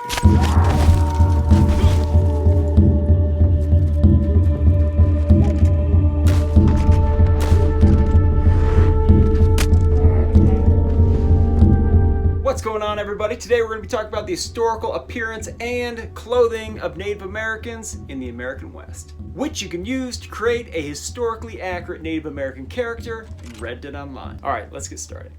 What's going on, everybody? Today we're going to be talking about the historical appearance and clothing of Native Americans in the American West, which you can use to create a historically accurate Native American character in Red Dead Online. Alright, let's get started.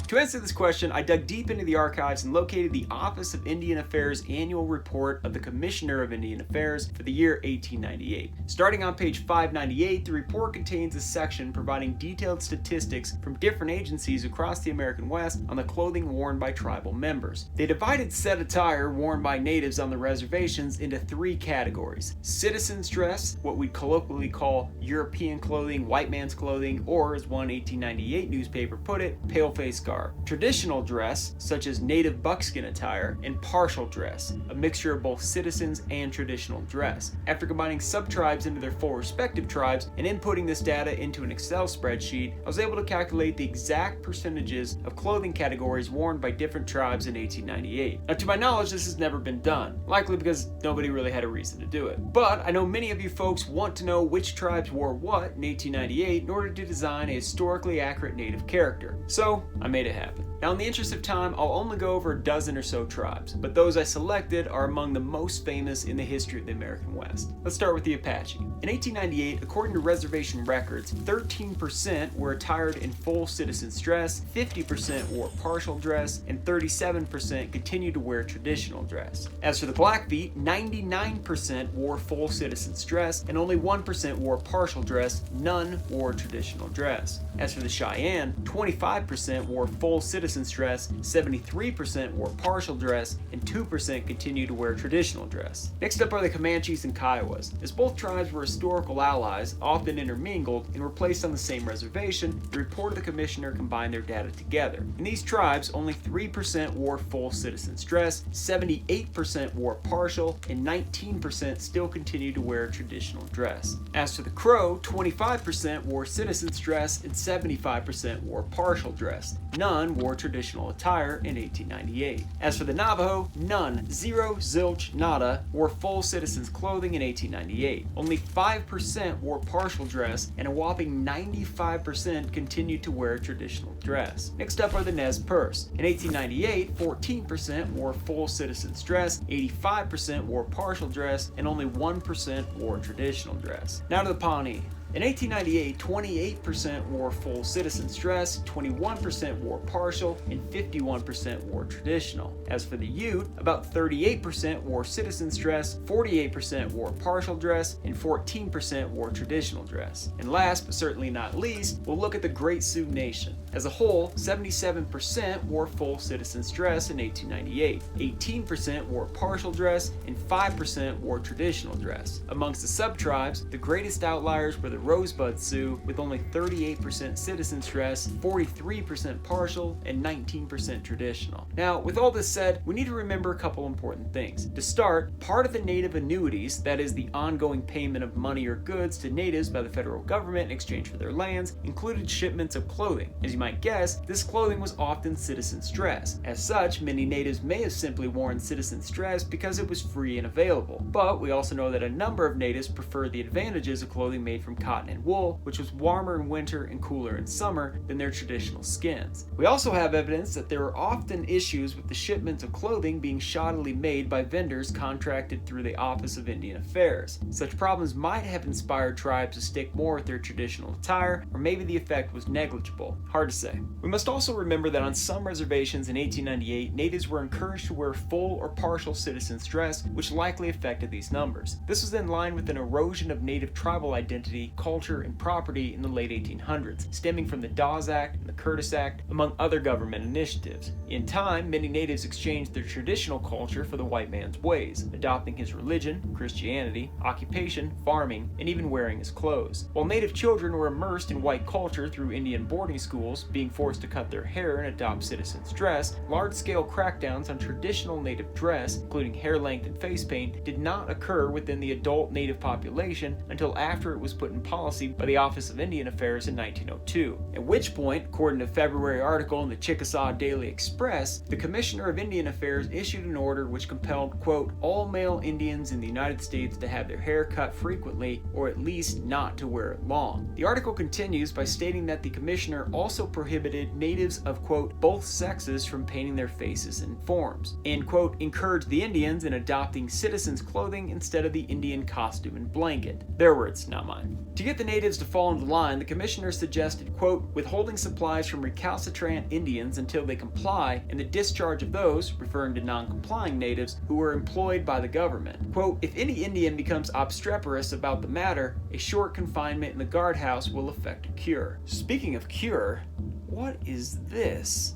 To answer this question, I dug deep into the archives and located the Office of Indian Affairs annual report of the Commissioner of Indian Affairs for the year 1898. Starting on page 598, the report contains a section providing detailed statistics from different agencies across the American West on the clothing worn by tribal members. They divided said attire worn by natives on the reservations into three categories: citizens' dress, what we'd colloquially call European clothing, white man's clothing, or as one 1898 newspaper put it, pale-face garb. Traditional dress, such as native buckskin attire, and partial dress, a mixture of both citizens and traditional dress. After combining sub-tribes into their full respective tribes and inputting this data into an Excel spreadsheet, I was able to calculate the exact percentages of clothing categories worn by different tribes in 1898. Now, to my knowledge, this has never been done, likely because nobody really had a reason to do it. But I know many of you folks want to know which tribes wore what in 1898 in order to design a historically accurate native character. So I made it happen. Now, in the interest of time, I'll only go over a dozen or so tribes, but those I selected are among the most famous in the history of the American West. Let's start with the Apache. In 1898, according to reservation records, 13% were attired in full citizens' dress, 50% wore partial dress, and 37% continued to wear traditional dress. As for the Blackfeet, 99% wore full citizens' dress, and only 1% wore partial dress. None wore traditional dress. As for the Cheyenne, 25% wore full citizens' dress, 73% wore partial dress, and 2% continued to wear traditional dress. Next up are the Comanches and Kiowas. As both tribes were historical allies, often intermingled, and were placed on the same reservation, the report of the commissioner combined their data together. In these tribes, only 3% wore full citizens' dress, 78% wore partial, and 19% still continued to wear traditional dress. As for the Crow, 25% wore citizens' dress, and 75% wore partial dress. None wore traditional attire in 1898. As for the Navajo, none, zero, zilch, nada, wore full citizens' clothing in 1898. Only 5% wore partial dress, and a whopping 95% continued to wear traditional dress. Next up are the Nez Perce. In 1898, 14% wore full citizens' dress, 85% wore partial dress, and only 1% wore traditional dress. Now to the Pawnee. In 1898, 28% wore full citizens' dress, 21% wore partial, and 51% wore traditional. As for the Ute, about 38% wore citizens' dress, 48% wore partial dress, and 14% wore traditional dress. And last, but certainly not least, we'll look at the Great Sioux Nation. As a whole, 77% wore full citizens' dress in 1898, 18% wore partial dress, and 5% wore traditional dress. Amongst the sub-tribes, the greatest outliers were the Rosebud Sioux, with only 38% citizens' dress, 43% partial, and 19% traditional. Now, with all this said, we need to remember a couple important things. To start, part of the native annuities, that is the ongoing payment of money or goods to natives by the federal government in exchange for their lands, included shipments of clothing. As you might guess, this clothing was often citizens' dress. As such, many natives may have simply worn citizens' dress because it was free and available. But we also know that a number of natives preferred the advantages of clothing made from cotton and wool, which was warmer in winter and cooler in summer than their traditional skins. We also have evidence that there were often issues with the shipments of clothing being shoddily made by vendors contracted through the Office of Indian Affairs. Such problems might have inspired tribes to stick more with their traditional attire, or maybe the effect was negligible. Hard to say. We must also remember that on some reservations in 1898, natives were encouraged to wear full or partial citizens' dress, which likely affected these numbers. This was in line with an erosion of native tribal identity, culture, and property in the late 1800s, stemming from the Dawes Act and the Curtis Act, among other government initiatives. In time, many natives exchanged their traditional culture for the white man's ways, adopting his religion, Christianity, occupation, farming, and even wearing his clothes. While native children were immersed in white culture through Indian boarding schools, being forced to cut their hair and adopt citizens' dress, large-scale crackdowns on traditional native dress, including hair length and face paint, did not occur within the adult native population until after it was put in policy by the Office of Indian Affairs in 1902, at which point, according to a February article in the Chickasaw Daily Express, the Commissioner of Indian Affairs issued an order which compelled, quote, all male Indians in the United States to have their hair cut frequently, or at least not to wear it long. The article continues by stating that the commissioner also prohibited natives of, quote, both sexes from painting their faces and forms, and, quote, encouraged the Indians in adopting citizens' clothing instead of the Indian costume and blanket. Their words, not mine. To get the natives to fall into line, the commissioner suggested, quote, withholding supplies from recalcitrant Indians until they comply, and the discharge of those, referring to non-complying natives, who were employed by the government. Quote, if any Indian becomes obstreperous about the matter, a short confinement in the guardhouse will effect a cure. Speaking of cure, what is this?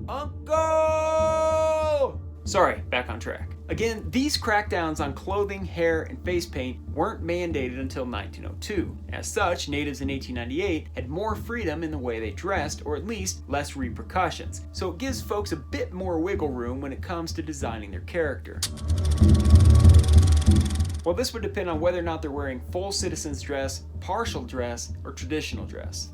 Uncle! Sorry, back on track. Again, these crackdowns on clothing, hair, and face paint weren't mandated until 1902. As such, natives in 1898 had more freedom in the way they dressed, or at least less repercussions, so it gives folks a bit more wiggle room when it comes to designing their character. Well, this would depend on whether or not they're wearing full citizen's dress, partial dress, or traditional dress.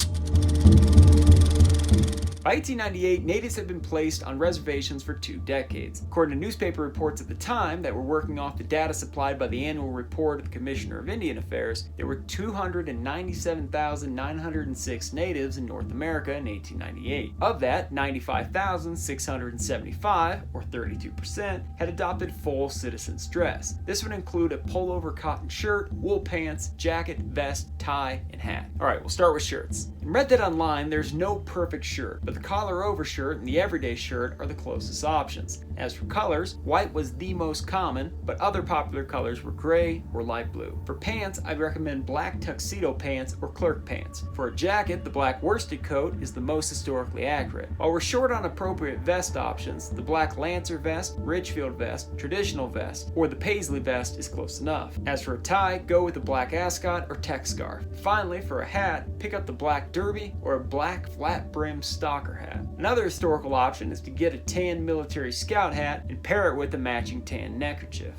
By 1898, natives had been placed on reservations for 2 decades. According to newspaper reports at the time that were working off the data supplied by the annual report of the Commissioner of Indian Affairs, there were 297,906 natives in North America in 1898. Of that, 95,675, or 32%, had adopted full citizen's dress. This would include a pullover cotton shirt, wool pants, jacket, vest, tie, and hat. Alright, we'll start with shirts. In Read That Online, there's no perfect shirt, but the collar over shirt and the everyday shirt are the closest options. As for colors, white was the most common, but other popular colors were gray or light blue. For pants, I'd recommend black tuxedo pants or clerk pants. For a jacket, the black worsted coat is the most historically accurate. While we're short on appropriate vest options, the black Lancer vest, Ridgefield vest, traditional vest, or the Paisley vest is close enough. As for a tie, go with the black ascot or tech scarf. Finally, for a hat, pick up the black derby or a black flat-brimmed stocker hat. Another historical option is to get a tan military scout hat and pair it with a matching tan neckerchief.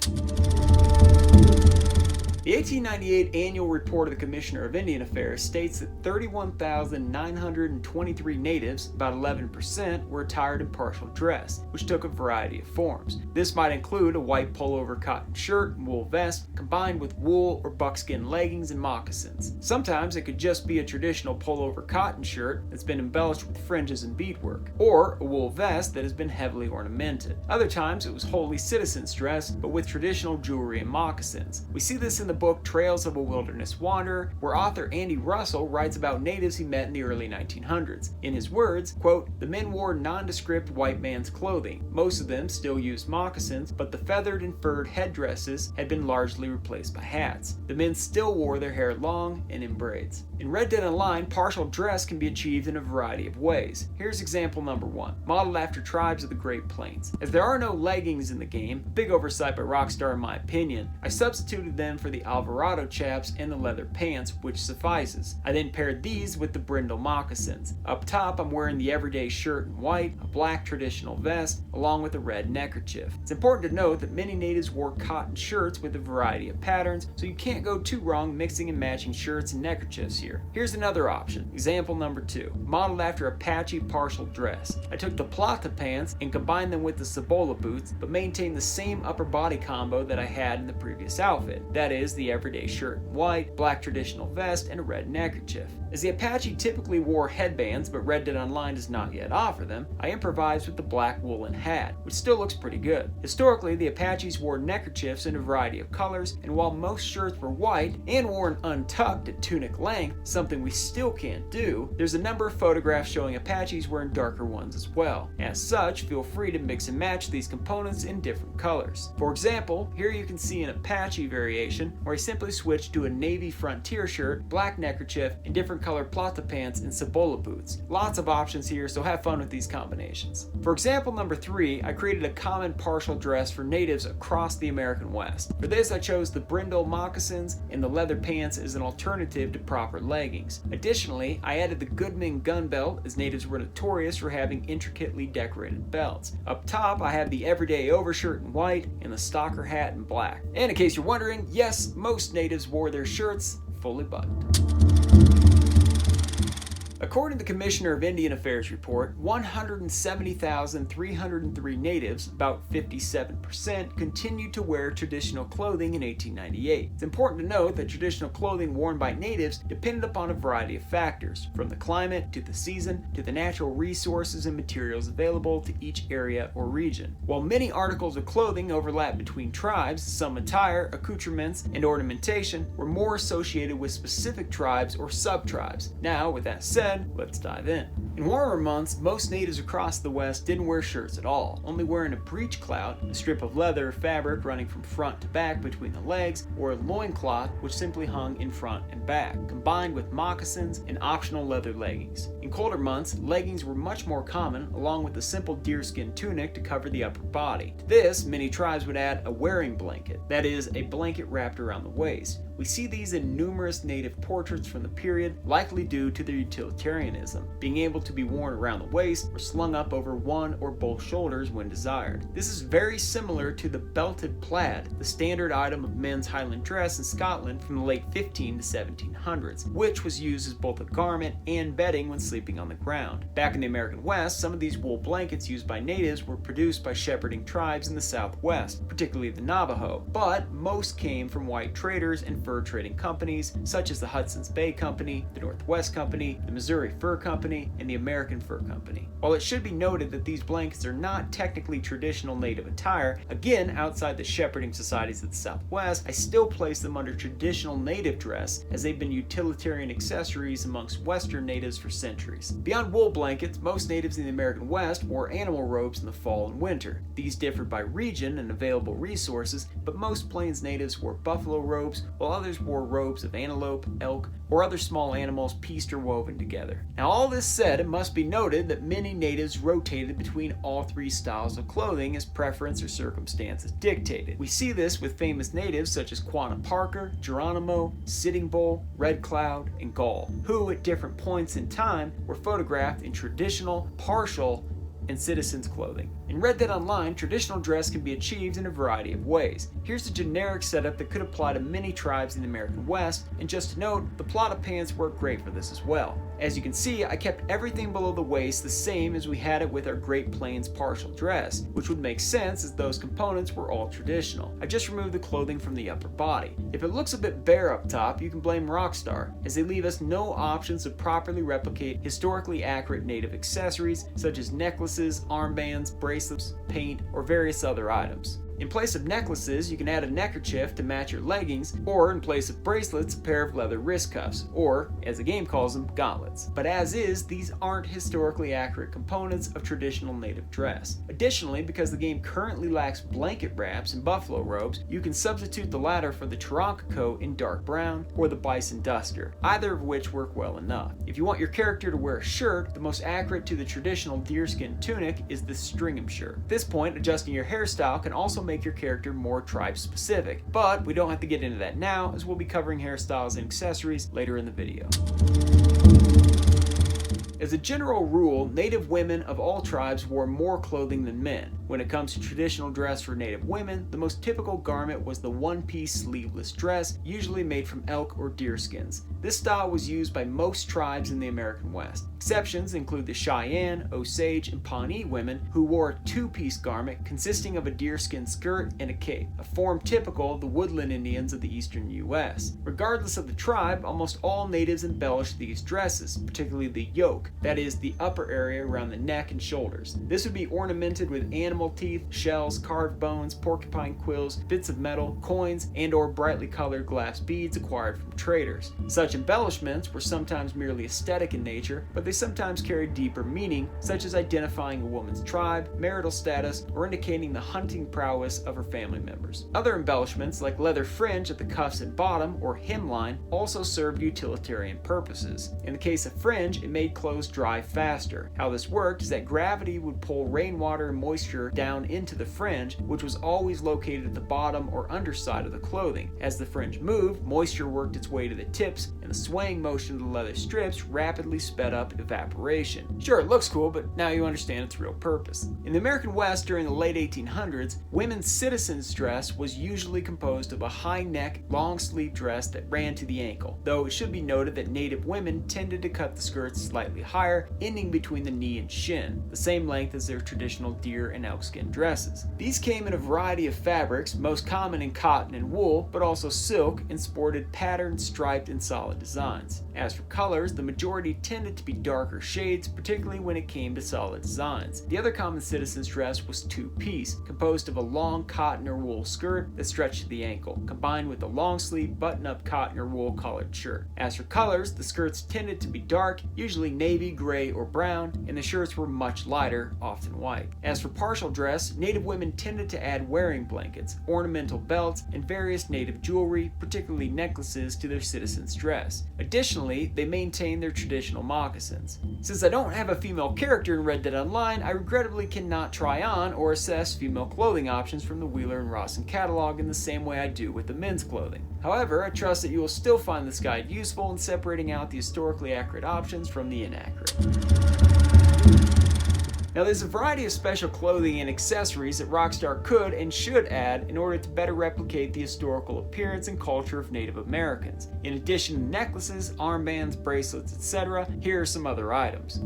The 1898 annual report of the Commissioner of Indian Affairs states that 31,923 natives, about 11%, were attired in partial dress, which took a variety of forms. This might include a white pullover cotton shirt and wool vest, combined with wool or buckskin leggings and moccasins. Sometimes it could just be a traditional pullover cotton shirt that's been embellished with fringes and beadwork, or a wool vest that has been heavily ornamented. Other times it was wholly citizen's dress, but with traditional jewelry and moccasins. We see this in the book Trails of a Wilderness Wanderer, where author Andy Russel writes about natives he met in the early 1900s. In his words, quote, the men wore nondescript white man's clothing. Most of them still used moccasins, but the feathered and furred headdresses had been largely replaced by hats. The men still wore their hair long and in braids. In Read Dead Online, partial dress can be achieved in a variety of ways. Here's example number 1, modeled after tribes of the Great Plains. As there are no leggings in the game, a big oversight by Rockstar in my opinion, I substituted them for the Alvarado chaps and the leather pants, which suffices. I then paired these with the brindle moccasins. Up top, I'm wearing the everyday shirt in white, a black traditional vest, along with a red neckerchief. It's important to note that many natives wore cotton shirts with a variety of patterns, so you can't go too wrong mixing and matching shirts and neckerchiefs here. Here's another option. Example number 2, modeled after Apache partial dress. I took the plata pants and combined them with the Cibola boots, but maintained the same upper body combo that I had in the previous outfit. That is, the everyday shirt in white, black traditional vest, and a red neckerchief. As the Apache typically wore headbands, but Read Dead Online does not yet offer them, I improvised with the black woolen hat, which still looks pretty good. Historically, the Apaches wore neckerchiefs in a variety of colors, and while most shirts were white and worn untucked at tunic length, something we still can't do, there's a number of photographs showing Apaches wearing darker ones as well. As such, feel free to mix and match these components in different colors. For example, here you can see an Apache variation where I simply switched to a navy frontier shirt, black neckerchief, and different colored plata pants and Cibola boots. Lots of options here, so have fun with these combinations. For example number 3, I created a common partial dress for natives across the American West. For this, I chose the brindle moccasins and the leather pants as an alternative to proper leggings. Additionally, I added the Goodman gun belt, as natives were notorious for having intricately decorated belts. Up top, I have the everyday overshirt in white and the stocker hat in black. And in case you're wondering, yes, most natives wore their shirts fully buttoned. According to the Commissioner of Indian Affairs report, 170,303 natives, about 57%, continued to wear traditional clothing in 1898. It's important to note that traditional clothing worn by natives depended upon a variety of factors, from the climate to the season to the natural resources and materials available to each area or region. While many articles of clothing overlap between tribes, some attire, accoutrements, and ornamentation were more associated with specific tribes or sub-tribes. Now, with that said, let's dive in. In warmer months, most natives across the West didn't wear shirts at all, only wearing a breech clout, a strip of leather or fabric running from front to back between the legs, or a loincloth which simply hung in front and back, combined with moccasins and optional leather leggings. In colder months, leggings were much more common, along with a simple deerskin tunic to cover the upper body. To this, many tribes would add a wearing blanket, that is, a blanket wrapped around the waist. We see these in numerous native portraits from the period, likely due to their utilitarianism, being able to be worn around the waist or slung up over one or both shoulders when desired. This is very similar to the belted plaid, the standard item of men's Highland dress in Scotland from the late 15 to 1700s, which was used as both a garment and bedding when sleeping on the ground. Back in the American West, some of these wool blankets used by natives were produced by shepherding tribes in the Southwest, particularly the Navajo, but most came from white traders and fur trading companies such as the Hudson's Bay Company, the Northwest Company, the Missouri Fur Company, and the American Fur Company. While it should be noted that these blankets are not technically traditional native attire, again outside the shepherding societies of the Southwest, I still place them under traditional native dress as they've been utilitarian accessories amongst Western natives for centuries. Beyond wool blankets, most natives in the American West wore animal robes in the fall and winter. These differed by region and available resources, but most Plains natives wore buffalo robes, while others wore robes of antelope, elk, or other small animals pieced or woven together. Now, all this said, it must be noted that many natives rotated between all three styles of clothing as preference or circumstances dictated. We see this with famous natives such as Quanah Parker, Geronimo, Sitting Bull, Red Cloud, and Gall, who at different points in time were photographed in traditional, partial, and citizens' clothing. In Red Dead Online, traditional dress can be achieved in a variety of ways. Here's a generic setup that could apply to many tribes in the American West, and just to note, the plata pants work great for this as well. As you can see, I kept everything below the waist the same as we had it with our Great Plains partial dress, which would make sense as those components were all traditional. I just removed the clothing from the upper body. If it looks a bit bare up top, you can blame Rockstar, as they leave us no options to properly replicate historically accurate native accessories such as necklaces, armbands, bracelets, paint, or various other items. In place of necklaces, you can add a neckerchief to match your leggings, or in place of bracelets, a pair of leather wrist cuffs, or, as the game calls them, gauntlets. But as is, these aren't historically accurate components of traditional native dress. Additionally, because the game currently lacks blanket wraps and buffalo robes, you can substitute the latter for the Taronka coat in dark brown, or the bison duster, either of which work well enough. If you want your character to wear a shirt, the most accurate to the traditional deerskin tunic is the stringham shirt. At this point, adjusting your hairstyle can also make your character more tribe specific, but we don't have to get into that now as we'll be covering hairstyles and accessories later in the video. As a general rule, native women of all tribes wore more clothing than men. When it comes to traditional dress for native women, the most typical garment was the one-piece sleeveless dress, usually made from elk or deer skins. This style was used by most tribes in the American West. Exceptions include the Cheyenne, Osage, and Pawnee women who wore a two-piece garment consisting of a deerskin skirt and a cape, a form typical of the woodland Indians of the eastern U.S. Regardless of the tribe, almost all natives embellished these dresses, particularly the yoke, that is, the upper area around the neck and shoulders. This would be ornamented with animal teeth, shells, carved bones, porcupine quills, bits of metal, coins, and or brightly colored glass beads acquired from traders. Such embellishments were sometimes merely aesthetic in nature, but they sometimes carried deeper meaning, such as identifying a woman's tribe, marital status, or indicating the hunting prowess of her family members. Other embellishments, like leather fringe at the cuffs and bottom, or hemline, also served utilitarian purposes. In the case of fringe, it made clothes dry faster. How this worked is that gravity would pull rainwater and moisture down into the fringe, which was always located at the bottom or underside of the clothing. As the fringe moved, moisture worked its way to the tips, and the swaying motion of the leather strips rapidly sped up evaporation. Sure, it looks cool, but now you understand its real purpose. In the American West during the late 1800s, women's citizens' dress was usually composed of a high-neck, long-sleeve dress that ran to the ankle, though it should be noted that Native women tended to cut the skirts slightly higher, ending between the knee and shin, the same length as their traditional deer and elkskin dresses. These came in a variety of fabrics, most common in cotton and wool, but also silk, and sported patterned, striped, and solid designs. As for colors, the majority tended to be darker shades, particularly when it came to solid designs. The other common citizen's dress was two-piece, composed of a long cotton or wool skirt that stretched to the ankle, combined with a long-sleeve button-up cotton or wool collared shirt. As for colors, the skirts tended to be dark, usually navy, gray, or brown, and the shirts were much lighter, often white. As for partial dress, Native women tended to add wearing blankets, ornamental belts, and various Native jewelry, particularly necklaces, to their citizen's dress. Additionally, they maintained their traditional moccasins. Since I don't have a female character in Red Dead Online, I regrettably cannot try on or assess female clothing options from the Wheeler and Russel catalog in the same way I do with the men's clothing. However, I trust that you will still find this guide useful in separating out the historically accurate options from the inaccurate. Now, there's a variety of special clothing and accessories that Rockstar could and should add in order to better replicate the historical appearance and culture of Native Americans. In addition to necklaces, armbands, bracelets, etc., here are some other items.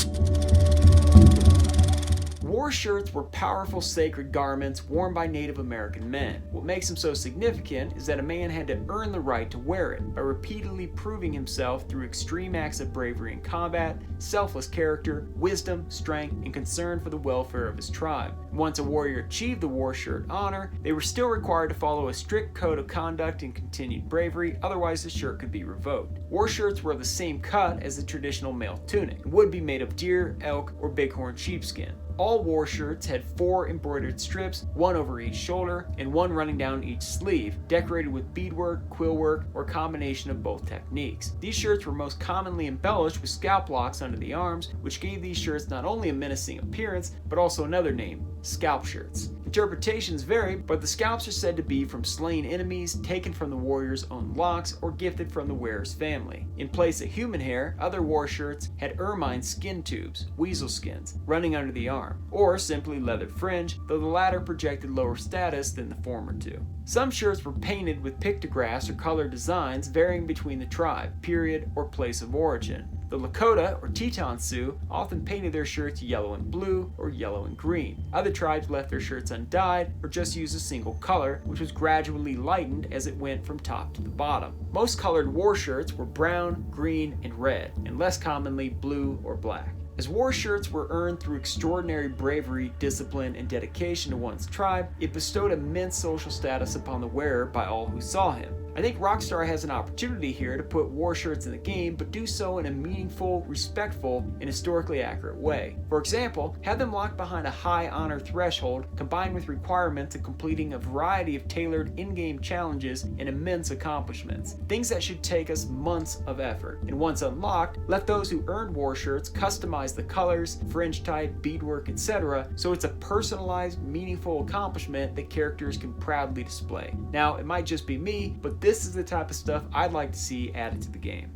War shirts were powerful sacred garments worn by Native American men. What makes them so significant is that a man had to earn the right to wear it by repeatedly proving himself through extreme acts of bravery in combat, selfless character, wisdom, strength, and concern for the welfare of his tribe. Once a warrior achieved the war shirt honor, they were still required to follow a strict code of conduct and continued bravery, otherwise the shirt could be revoked. War shirts were of the same cut as the traditional male tunic and would be made of deer, elk, or bighorn sheepskin. All war shirts had 4 embroidered strips, one over each shoulder, and one running down each sleeve, decorated with beadwork, quillwork, or a combination of both techniques. These shirts were most commonly embellished with scalp locks under the arms, which gave these shirts not only a menacing appearance, but also another name, scalp shirts. Interpretations vary, but the scalps are said to be from slain enemies, taken from the warrior's own locks, or gifted from the wearer's family. In place of human hair, other war shirts had ermine skin tubes, weasel skins, running under the arm, or simply leather fringe, though the latter projected lower status than the former two. Some shirts were painted with pictographs or colored designs varying between the tribe, period, or place of origin. The Lakota, or Teton Sioux, often painted their shirts yellow and blue, or yellow and green. Other tribes left their shirts undyed, or just used a single color, which was gradually lightened as it went from top to the bottom. Most colored war shirts were brown, green, and red, and less commonly blue or black. As war shirts were earned through extraordinary bravery, discipline, and dedication to one's tribe, it bestowed immense social status upon the wearer by all who saw him. I think Rockstar has an opportunity here to put war shirts in the game, but do so in a meaningful, respectful, and historically accurate way. For example, have them locked behind a high honor threshold, combined with requirements of completing a variety of tailored in-game challenges and immense accomplishments. Things that should take us months of effort. And once unlocked, let those who earned war shirts customize the colors, fringe type, beadwork, etc., so it's a personalized, meaningful accomplishment that characters can proudly display. Now, it might just be me, but this is the type of stuff I'd like to see added to the game.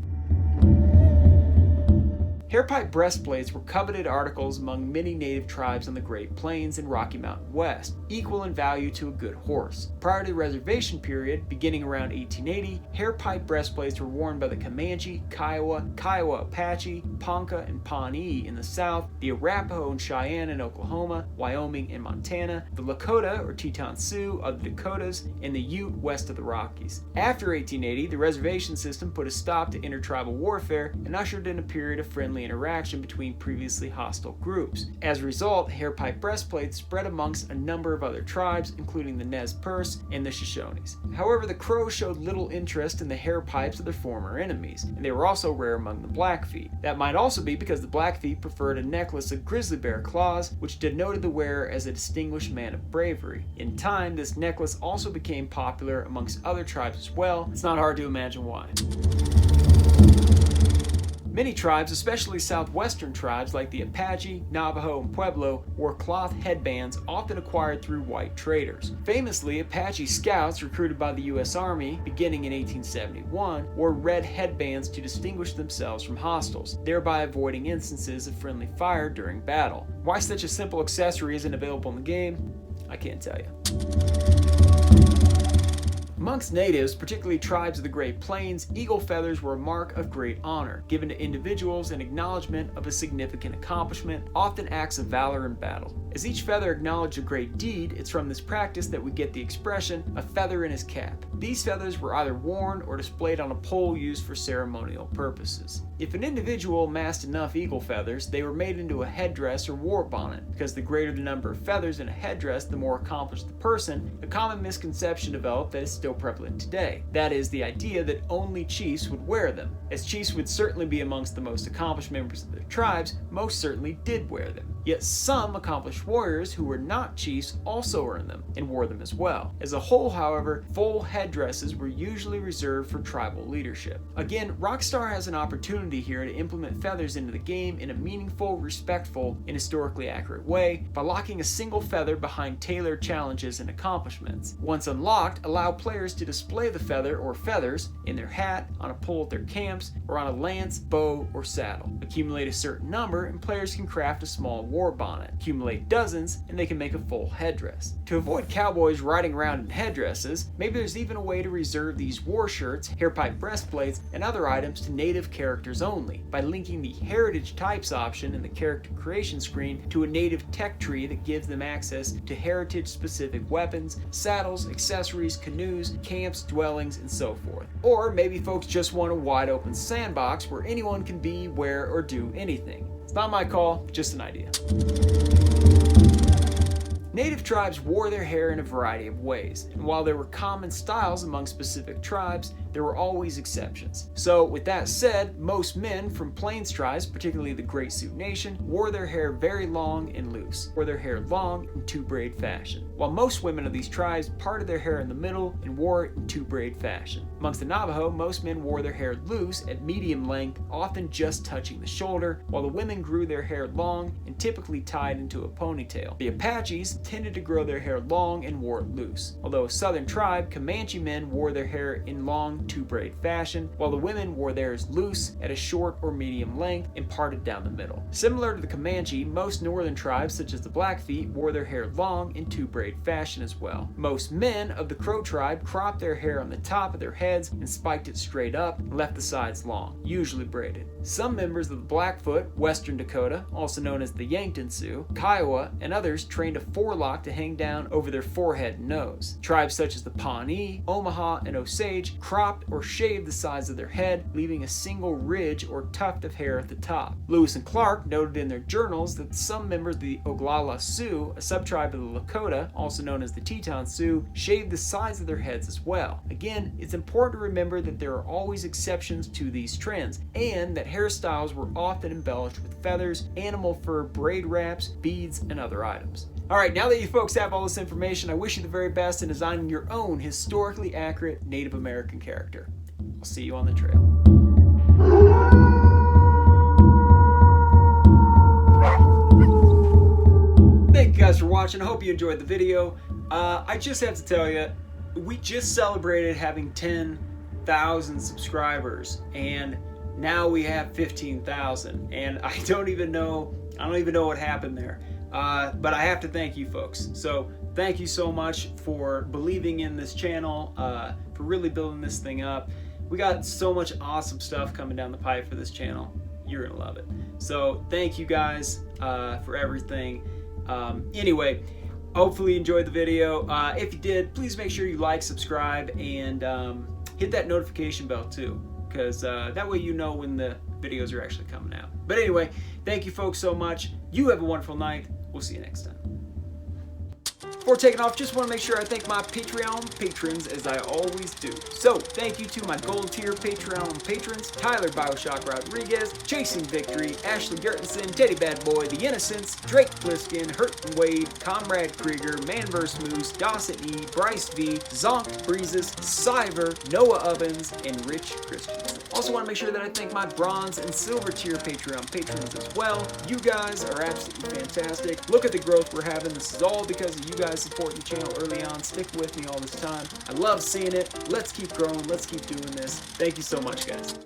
Hairpipe breastplates were coveted articles among many native tribes on the Great Plains and Rocky Mountain West, equal in value to a good horse. Prior to the reservation period, beginning around 1880, hairpipe breastplates were worn by the Comanche, Kiowa, Kiowa Apache, Ponca, and Pawnee in the South, the Arapaho and Cheyenne in Oklahoma, Wyoming, and Montana, the Lakota or Teton Sioux of the Dakotas, and the Ute west of the Rockies. After 1880, the reservation system put a stop to intertribal warfare and ushered in a period of friendly interaction between previously hostile groups. As a result, hairpipe breastplates spread amongst a number of other tribes, including the Nez Perce and the Shoshones. However, the Crows showed little interest in the hairpipes of their former enemies, and they were also rare among the Blackfeet. That might also be because the Blackfeet preferred a necklace of grizzly bear claws, which denoted the wearer as a distinguished man of bravery. In time, this necklace also became popular amongst other tribes as well. It's not hard to imagine why. Many tribes, especially southwestern tribes like the Apache, Navajo, and Pueblo, wore cloth headbands often acquired through white traders. Famously, Apache scouts recruited by the U.S. Army beginning in 1871 wore red headbands to distinguish themselves from hostiles, thereby avoiding instances of friendly fire during battle. Why such a simple accessory isn't available in the game, I can't tell you. Amongst natives, particularly tribes of the Great Plains, eagle feathers were a mark of great honor, given to individuals in acknowledgement of a significant accomplishment, often acts of valor in battle. As each feather acknowledged a great deed, it's from this practice that we get the expression, a feather in his cap. These feathers were either worn or displayed on a pole used for ceremonial purposes. If an individual amassed enough eagle feathers, they were made into a headdress or war bonnet. Because the greater the number of feathers in a headdress, the more accomplished the person, a common misconception developed that is still prevalent today. That is, the idea that only chiefs would wear them. As chiefs would certainly be amongst the most accomplished members of their tribes, most certainly did wear them. Yet some accomplished warriors who were not chiefs also earned them and wore them as well. As a whole, however, full headdresses were usually reserved for tribal leadership. Again, Rockstar has an opportunity here to implement feathers into the game in a meaningful, respectful, and historically accurate way by locking a single feather behind tailored challenges and accomplishments. Once unlocked, allow players to display the feather or feathers in their hat, on a pole at their camps, or on a lance, bow, or saddle. Accumulate a certain number and players can craft a small war bonnet. Accumulate dozens and they can make a full headdress. To avoid cowboys riding around in headdresses, maybe there's even a way to reserve these war shirts, hairpipe breastplates, and other items to native characters only by linking the heritage types option in the character creation screen to a native tech tree that gives them access to heritage specific weapons, saddles, accessories, canoes, camps, dwellings, and so forth. Or maybe folks just want a wide open sandbox where anyone can be, wear, or do anything. It's not my call, just an idea. Native tribes wore their hair in a variety of ways, and while there were common styles among specific tribes, there were always exceptions. So with that said, most men from Plains tribes, particularly the Great Sioux Nation, wore their hair very long and loose, wore their hair long in two-braid fashion, while most women of these tribes parted their hair in the middle and wore it in two-braid fashion. Amongst the Navajo, most men wore their hair loose at medium length, often just touching the shoulder, while the women grew their hair long and typically tied into a ponytail. The Apaches tended to grow their hair long and wore it loose. Although a southern tribe, Comanche men wore their hair in long two-braid fashion, while the women wore theirs loose at a short or medium length and parted down the middle. Similar to the Comanche, most northern tribes such as the Blackfeet wore their hair long in two-braid fashion as well. Most men of the Crow tribe cropped their hair on the top of their heads and spiked it straight up and left the sides long, usually braided. Some members of the Blackfoot, Western Dakota, also known as the Yankton Sioux, Kiowa, and others trained a forelock to hang down over their forehead and nose. Tribes such as the Pawnee, Omaha, and Osage cropped or shaved the sides of their head, leaving a single ridge or tuft of hair at the top. Lewis and Clark noted in their journals that some members of the Oglala Sioux, a subtribe of the Lakota, also known as the Teton Sioux, shaved the sides of their heads as well. Again, it's important to remember that there are always exceptions to these trends, and that hairstyles were often embellished with feathers, animal fur braid wraps, beads, and other items. Alright, now that you folks have all this information, I wish you the very best in designing your own historically accurate Native American character. I'll see you on the trail. Thank you guys for watching. I hope you enjoyed the video. I just have to tell you, we just celebrated having 10,000 subscribers, and now we have 15,000, and I don't even know what happened there. But I have to thank you folks. So thank you so much for believing in this channel, for really building this thing up. We got so much awesome stuff coming down the pipe for this channel. You're gonna love it. So thank you guys for everything. Anyway, hopefully you enjoyed the video. If you did, please make sure you like, subscribe, and hit that notification bell too, because that way you know when the videos are actually coming out. But anyway, thank you folks so much. You have a wonderful night. We'll see you next time. Before taking off, just want to make sure I thank my Patreon patrons as I always do. So, thank you to my gold tier Patreon patrons: Tyler Bioshock Rodriguez, Chasing Victory, Ashley Gertensen, Teddy Bad Boy, The Innocents, Drake Pliskin, Hurt and Wade, Comrade Krieger, Man vs. Moose, Dawson E, Bryce V, Zonk, Breezes, Cyver, Noah Ovens, and Rich Christensen. Also want to make sure that I thank my bronze and silver tier Patreon patrons as well. You guys are absolutely fantastic. Look at the growth we're having. This is all because of you guys supporting the channel early on, sticking with me all this time. I love seeing it. Let's keep growing. Let's keep doing this. Thank you so much, guys.